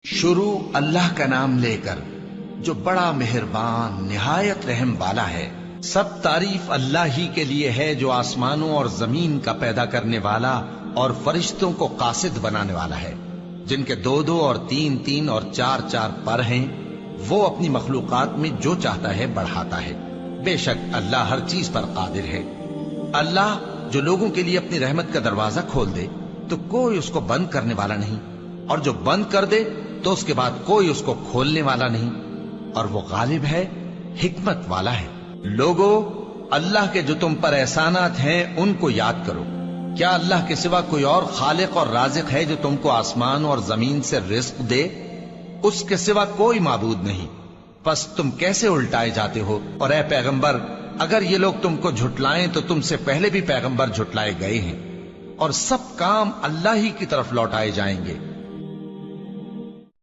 شروع اللہ کا نام لے کر جو بڑا مہربان نہایت رحم والا ہے۔ سب تعریف اللہ ہی کے لیے ہے جو آسمانوں اور زمین کا پیدا کرنے والا اور فرشتوں کو قاصد بنانے والا ہے، جن کے 2 اور 3 اور 4 پر ہیں۔ وہ اپنی مخلوقات میں جو چاہتا ہے بڑھاتا ہے، بے شک اللہ ہر چیز پر قادر ہے۔ اللہ جو لوگوں کے لیے اپنی رحمت کا دروازہ کھول دے تو کوئی اس کو بند کرنے والا نہیں، اور جو بند کر دے تو اس کے بعد کوئی اس کو کھولنے والا نہیں، اور وہ غالب ہے، حکمت والا ہے۔ لوگو، اللہ کے جو تم پر احسانات ہیں ان کو یاد کرو۔ کیا اللہ کے سوا کوئی اور خالق اور رازق ہے جو تم کو آسمان اور زمین سے رزق دے؟ اس کے سوا کوئی معبود نہیں۔ پس تم کیسے الٹائے جاتے ہو؟ اور اے پیغمبر، اگر یہ لوگ تم کو جھٹلائیں تو تم سے پہلے بھی پیغمبر جھٹلائے گئے ہیں، اور سب کام اللہ ہی کی طرف لوٹائے جائیں گے۔